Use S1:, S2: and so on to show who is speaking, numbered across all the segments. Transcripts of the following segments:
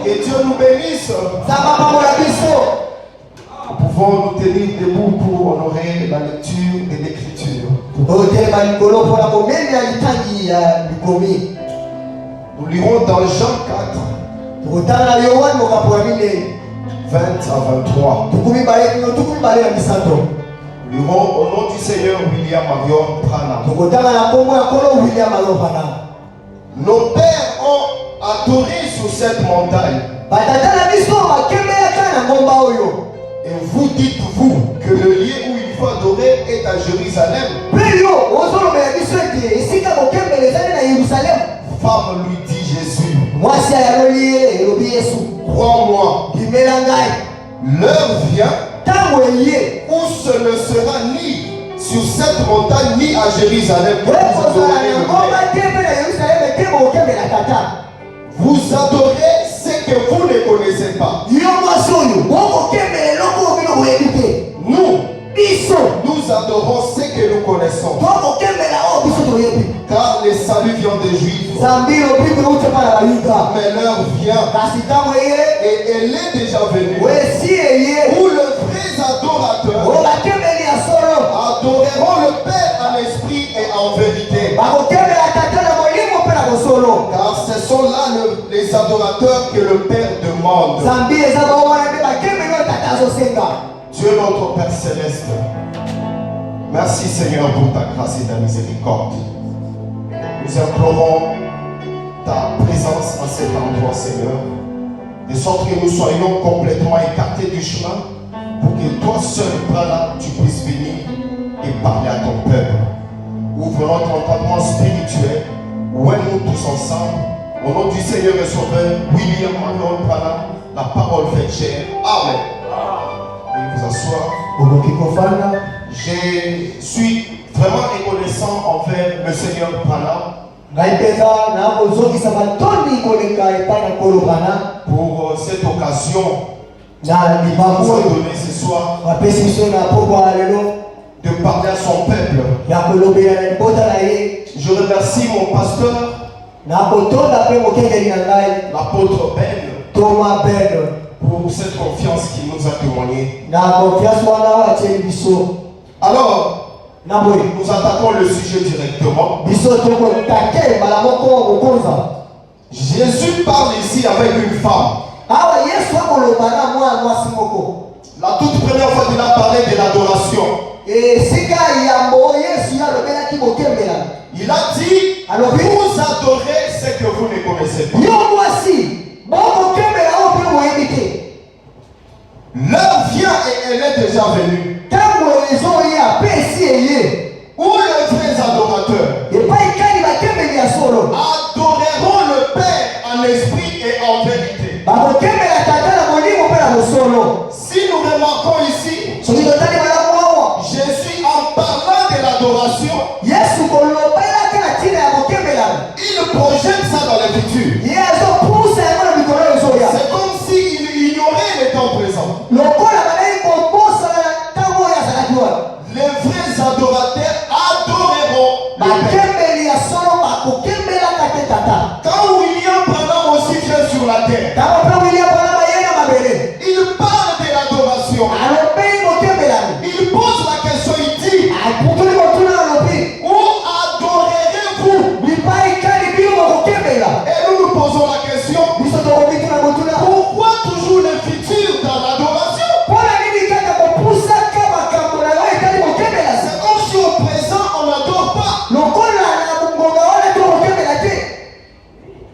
S1: Que Dieu nous bénisse. Pouvons nous tenir debout pour honorer la lecture de l'Écriture. Nous lirons dans Jean 4, 20 à 23. Nous lirons au nom du Seigneur William Marion Branham. Nos pères ont adoré sur cette montagne. Et vous dites-vous que le lieu où il faut adorer est à Jérusalem. Femme, lui dit Jésus, crois-moi, l'heure vient où ce ne sera ni sur cette montagne ni à Jérusalem que vous adorez ce que vous ne connaissez pas. Nous adorons ce que nous connaissons. Car le salut vient des Juifs. Mais l'heure vient et elle est déjà venue où le vrai adorateur adoreront le Père en esprit et en vérité. Car ce sont là les adorateurs que le Père demande. Dieu notre Père Céleste, merci Seigneur pour ta grâce et ta miséricorde. Nous implorons ta présence à cet endroit, Seigneur, de sorte que nous soyons complètement écartés du chemin pour que toi seul, là, tu puisses venir et parler à ton peuple. Ouvre notre entendement spirituel, ouvrons-nous tous ensemble, au nom du Seigneur et Sauveur, William Marion Branham, la parole fait chair. Amen. Vous asseoir. Je suis vraiment reconnaissant envers le Seigneur Branham pour cette occasion qu'il nous a donnée ce soir de parler à son peuple. Je remercie mon pasteur, l'apôtre Ben, pour cette confiance qu'il nous a témoignée. Alors, nous attaquons le sujet directement. Jésus parle ici avec une femme. La toute première fois qu'il a parlé de l'adoration, il a dit, vous adorez ce que vous ne connaissez pas. L'heure vient et elle est déjà venue où les vrais adorateurs adoreront le Père en esprit et en vérité. Si nous remarquons ici, Jésus, en parlant de l'adoration, il projette ça dans le futur. C'est comme s'il ignorait le temps présent. Les vrais adorateurs adoreront le Père. Quand William Branham aussi vient sur la terre, il parle de l'adoration. Il pose la question, il dit, où adorerez-vous? Et nous posons la question, pourquoi toujours le futur dans l'adoration? C'est comme si au présent on n'adore pas.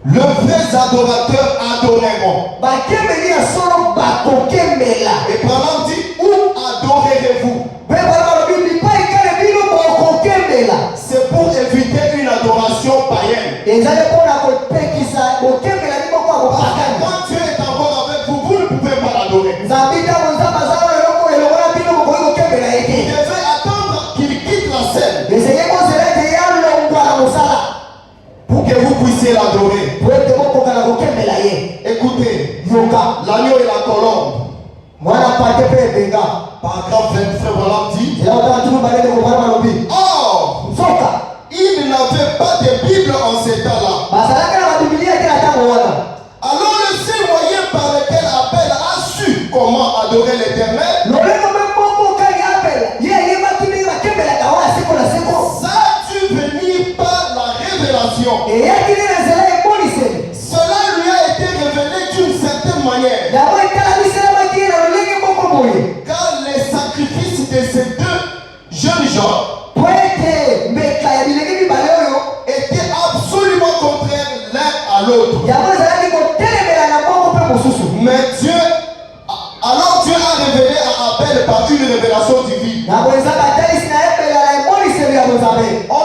S1: Le vrai adorateur adoreront. Et Branham dit, où adorerez-vous? C'est pour éviter une adoration païenne. Quand Dieu est encore avec vous, vous ne pouvez pas l'adorer. Vous devez attendre qu'il quitte la scène pour que vous puissiez l'adorer. Écoutez, l'agneau et la colombe. Paragraphe 20, frère Branham dit, or, il n'avait pas de Bible en ces temps-là. Alors le seul moyen adorer l'Éternel, ça a dû venir par la révélation. Cela lui a été révélé d'une certaine manière. Car les sacrifices de ces deux jeunes gens étaient absolument contraires l'un à l'autre. Mais Dieu, alors Dieu a révélé à Abel par une révélation divine. On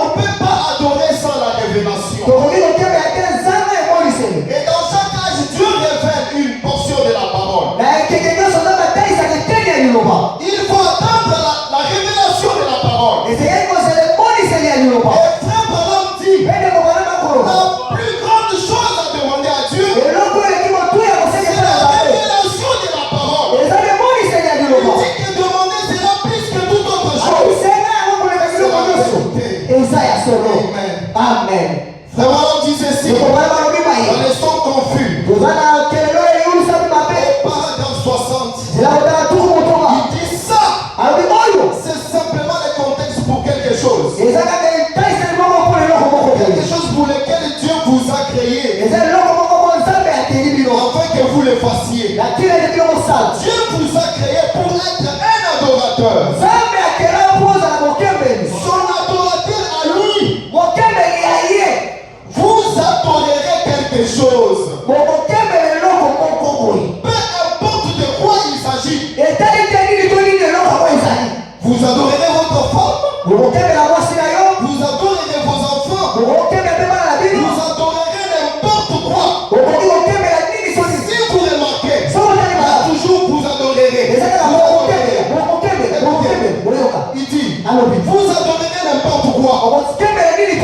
S1: ne peut pas adorer sans la révélation. Et dans chaque âge, Dieu révèle une portion de la parole. Il faut attendre la révélation de la parole. Et frère Branham dit, la plus grande chose à demander à Dieu, c'est la révélation de la parole. Il dit que demander cela plus que toute autre chose.
S2: Amen.
S1: Frère Branham dit ceci, dans les sons confus, au paragraphe 60, il dit ça, c'est simplement le contexte pour quelque chose. Quelque chose pour lequel Dieu vous a créé, afin que vous le fassiez. Dieu vous a créé pour être un adorateur. Son adorateur à lui, vous adorerez quelque chose. Peu importe de quoi il s'agit. Vous adorerez votre femme, vous adorerez vos enfants, vous adorerez n'importe quoi. Si vous remarquez, il y a toujours vous adorerez. Il dit, vous adorerez n'importe quoi.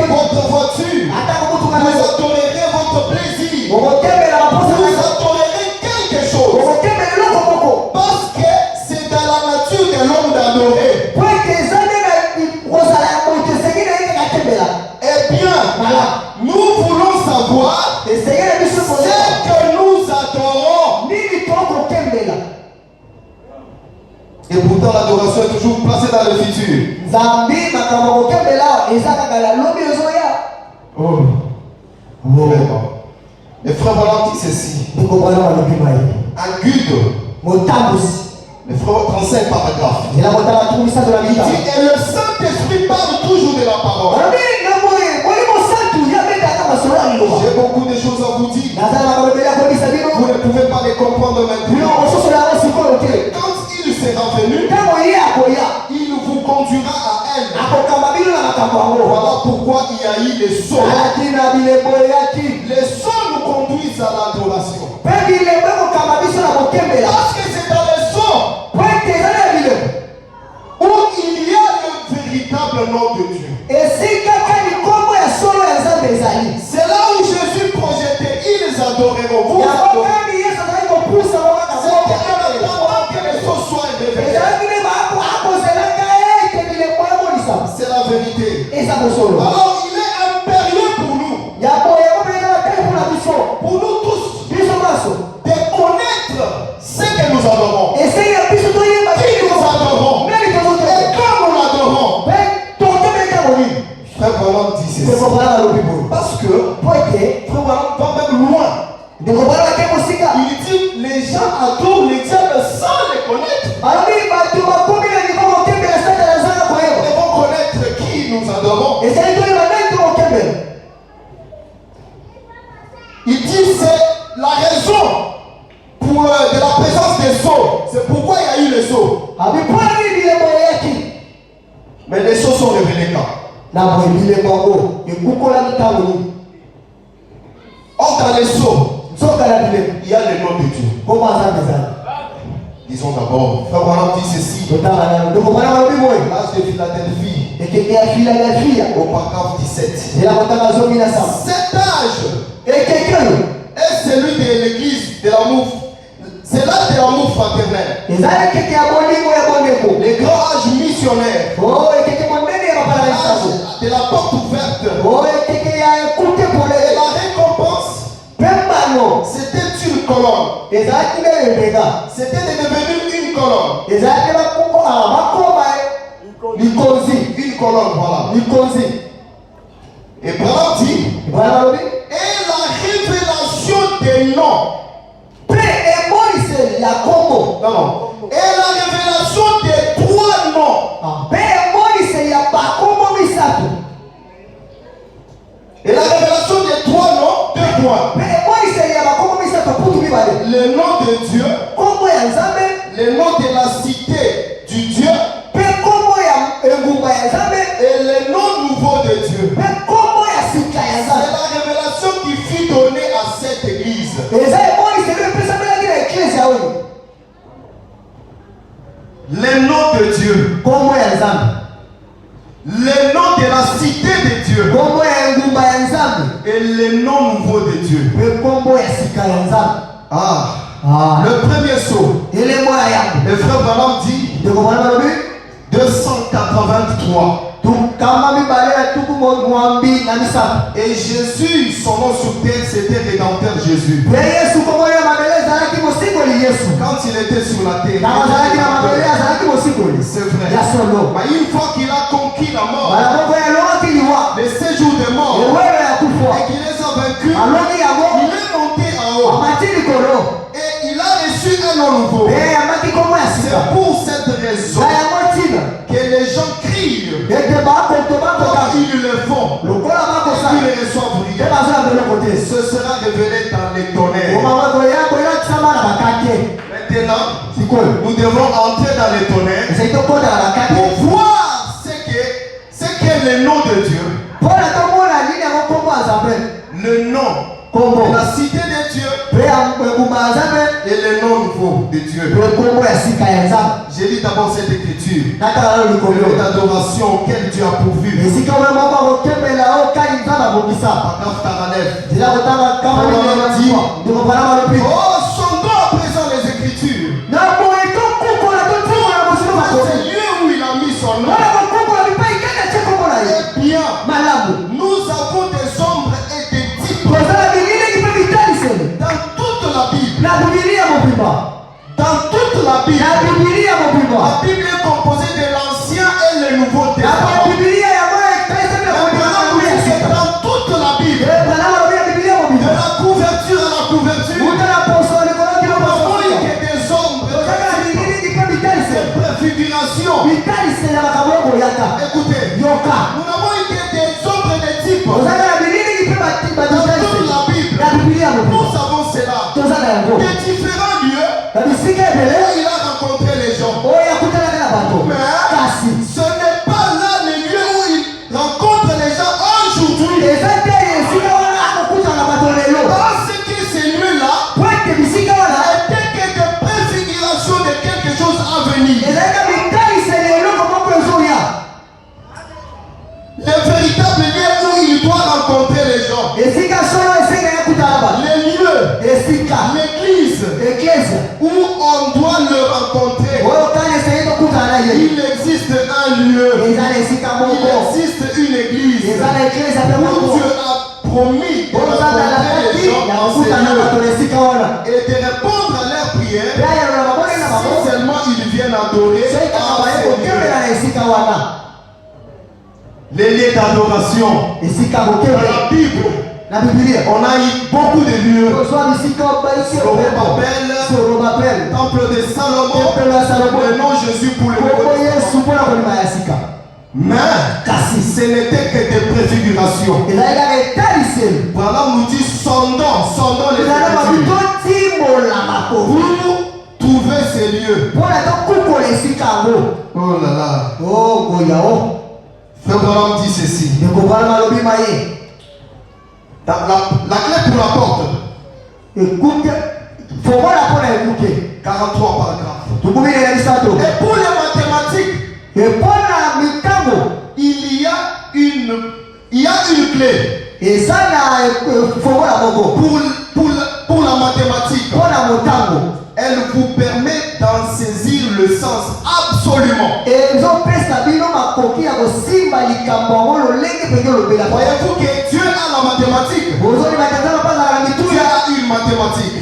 S1: Votre voiture, vous adorerez votre plaisir, vous adorerez quelque chose. Parce que c'est dans la nature de l'homme d'adorer. Eh bien, nous voulons savoir ce que nous adorons. Et pourtant l'adoration est toujours placée dans le futur. Oh. Les frères Branham dit ceci. En Gude, le frère 35 paragraphes. Il dit, et le Saint-Esprit parle toujours de la parole. J'ai beaucoup de choses à vous dire. Vous ne pouvez pas les comprendre maintenant. Quand il sera venu, il vous conduira à elle. Voilà pourquoi il y a eu les sons. Les sons nous conduisent à l'adoration. Parce que c'est dans les sons où il y a le véritable nom de Dieu. C'est là où Jésus projetait, ils adoreront. Vous adorez. C'est que les sons soient révélés. C'est la vérité. Alors il est impérieux pour nous. Pour nous tous. De connaître ce que nous adorons. Qui nous adorons. Et quand nous l'adorons. Frère Branham dit ceci. Parce que Frère Branham va même loin. Il dit les gens adorent les diables sans les connaître. Ils vont connaître qui nous adorons. Il dit c'est la raison pour, de la présence des sceaux. C'est pourquoi il y a eu les sceaux. Mais les sceaux sont révélés quand? Or dans les sceaux, il y a le nom de Dieu. Disons d'abord, Frère Branham dit ceci. L'âge de Philadelphie, au paragraphe 17. Cet âge est celui de l'église, de l'amour. C'est l'âge de l'amour fraternel. Les grands âges missionnaires. L'âge de la porte ouverte. Et la récompense, c'était une colonne. C'était devenu une une colonne. Une colonne, voilà. Et Branham dit, et la révélation des noms. Non. Et la révélation des trois noms. Et la révélation des trois noms, deux points. Le nom de Dieu, le nom de la cité du Dieu, et le nom nouveau de Dieu. C'est la révélation qui fut donnée à cette église. Le nom de Dieu, le nom de la cité de Dieu, et le nom nouveau de Dieu. Le premier saut. Le frère Branham dit 283. Et Jésus, son nom sur terre, c'était Rédempteur Jésus. Quand il était sur la terre, c'est vrai. Mais une fois qu'il a conquis la mort, le séjour des morts, et qu'il les a vaincus, il est monté en haut. Et il a reçu un nom nouveau. C'est pour cette raison que les gens crient quand ils le font, ils le reçoivent rien. Ce sera révélé dans les tonnerres. Maintenant, nous devons entrer dans les tonnerres pour voir ce qu'est le nom de Dieu, le nom de la cité de Dieu et le nom nouveau de Dieu. J'ai lu d'abord cette écriture, le d'adoration auquel Dieu a pourvu. Oh, sondons à présent les écritures. C'est Dieu où il a mis son nom. Eh bien, nous avons des ombres et des types dans toute la Bible. Dans toute la Bible. La Bible est composée de l'Ancien et le Nouveau Testament. C'est dans toute la Bible. De la couverture à la couverture. Nous avons des ombres, des préfigurations. Écoutez, nous n'avons des ombres et des types. Dans toute la Bible, nous savons cela. De différents lieux où il a rencontré les gens. Mais ce n'est pas là le lieu où il rencontre les gens aujourd'hui. Parce que ces lieux-là étaient que des préfigurations de quelque chose à venir. Le véritable lieu où il doit rencontrer les gens. Les lieux, l'église où on doit le rencontrer. Il existe un lieu, il existe une église où Dieu a promis de rencontrer les gens dans ces lieux et de répondre à leurs prières si seulement ils viennent adorer à ces lieux. Les lieux d'adoration dans la Bible. On a eu beaucoup de lieux. Zorobabel, temple de Salomon, le nom Jésus pour le mais ce n'était que des préfigurations. Branham nous dit sondons les écritures pour trouver ces lieux. Oh là là. Frère Branham dit ceci. La clé pour la porte. Écoute, faut voir la porte. 43 paragraphes. Et pour les mathématiques, il y a une clé. Et ça, pour la mathématique, elle vous permet d'en saisir le sens absolument. Voyez-vous que Dieu a la mathématique. Dieu a une mathématique.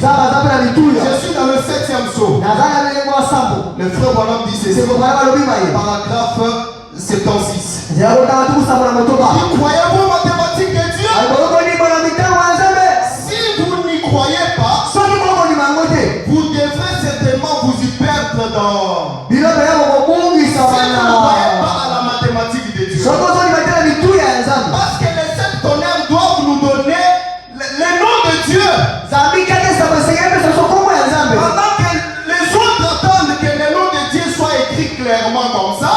S1: Je suis dans le 7e saut. Le ceci. Paragraphe 76. Croyez-vous aux mathématiques de Dieu? Si vous n'y croyez pas, vous devrez certainement vous y perdre dans. Si vous ne croyez pas à la mathématique de Dieu. Parce que les 7 tonnerres doivent nous donner le nom de Dieu. Pendant que les autres attendent que le nom de Dieu soit écrit clairement comme ça,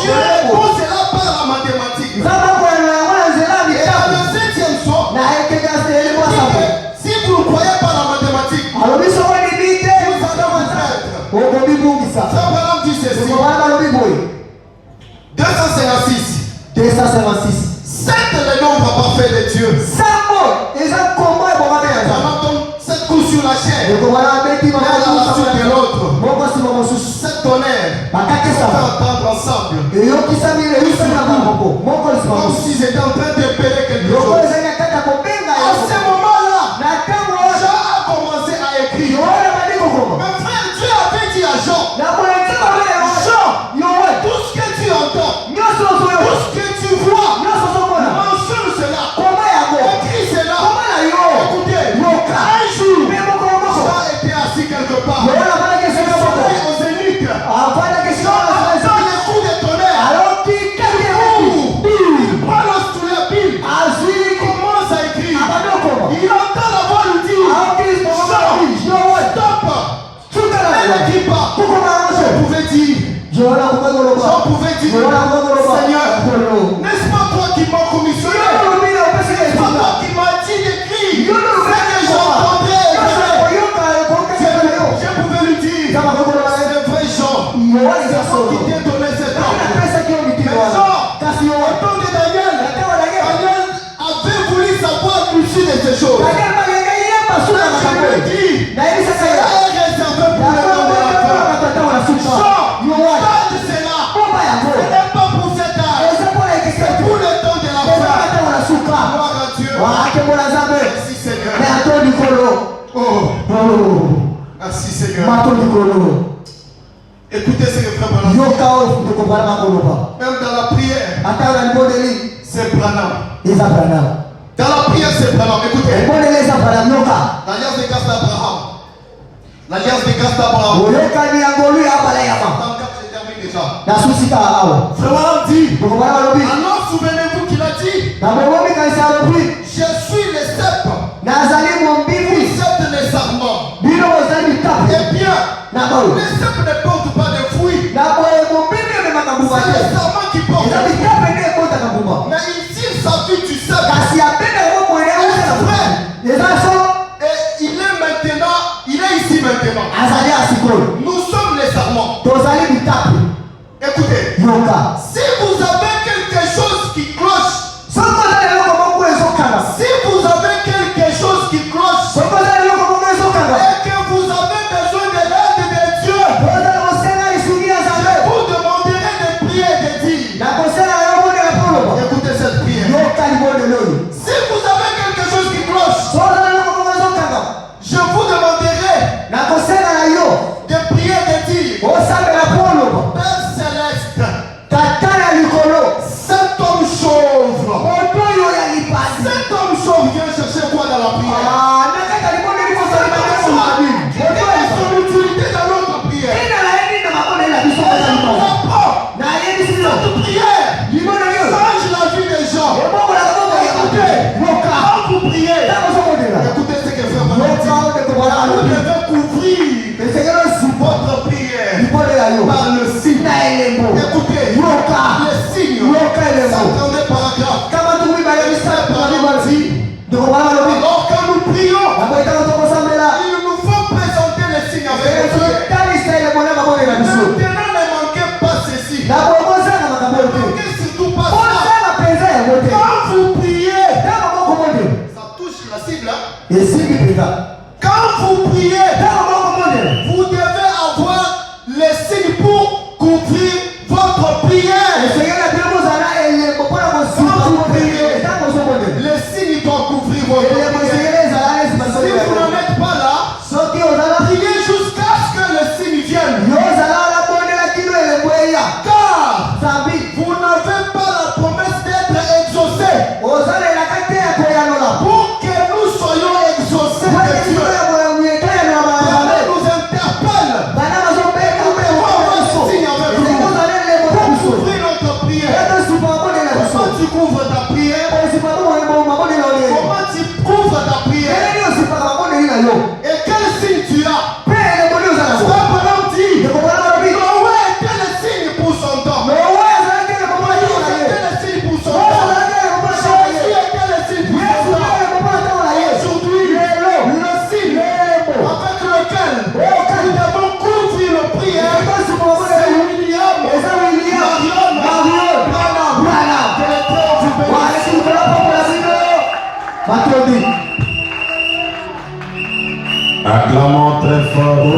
S1: Dieu pose cela par la mathématique. Et dans le 7e son, si vous ne croyez pas à la mathématique, vous allez vous perdre. Ça va dit ceci. 256. 7 le nombre parfait de Dieu. Donc 7 coups sur la chair. L'un à la suite de l'autre. 7 tonnerres. On va entendre ensemble. Comme s'ils étaient en train d'épérer quelque chose. À ce moment-là, Jean a commencé à écrire. Mais frère, Dieu avait dit à Jean, tout ce que tu entends, tout ce que tu vois, mentionne cela, écris cela. Écoutez, un jour, Jean était assis quelque part, au zénith, Jean entend les coups de tonnerre, il prend le stylet pile, il commence à écrire, il entend la voix lui dire, Jean, stop, elle ne dit pas, je pouvais dire, Seigneur, n'est-ce pas toi qui m'as commissionné? N'est-ce pas toi qui m'as dit d'écrire ce que j'entendais? Je pouvais lui dire, c'est vrai Jean, c'est toi qui t'ai donné cet ordre. Mais Jean, au temps de Daniel avait voulu savoir l'issue de ces choses. Je lui dis, c'est réservé pour le temps de la fin. Jean, garde cela. Ce n'est pas pour cet âge. C'est pour le temps de la fin. Gloire à Dieu. Merci Seigneur. Oh. Merci Seigneur. Écoutez ce que frère Branham dit. Même dans la prière, c'est Branham. Dans la prière, c'est Branham. Écoutez. L'alliance de grâce d'Abraham. L'alliance de grâce d'Abraham. Je termine déjà. Frère Branham dit, alors souvenez-vous qu'il a dit, je suis le cep. Vous êtes les sarments. Eh bien, les cep ne portent pas de fruits. C'est les sarments qui portent. Mais il s'appuie du cep. Et il est maintenant, il est ici maintenant. Nous sommes les sarments. Écoutez, si vous avez quelque chose qui cloche, si vous avez quelque chose qui cloche, et que vous avez besoin de l'aide de Dieu, je vous demanderai de prier et de dire, écoutez cette applaudit.
S2: Acclamons très fort.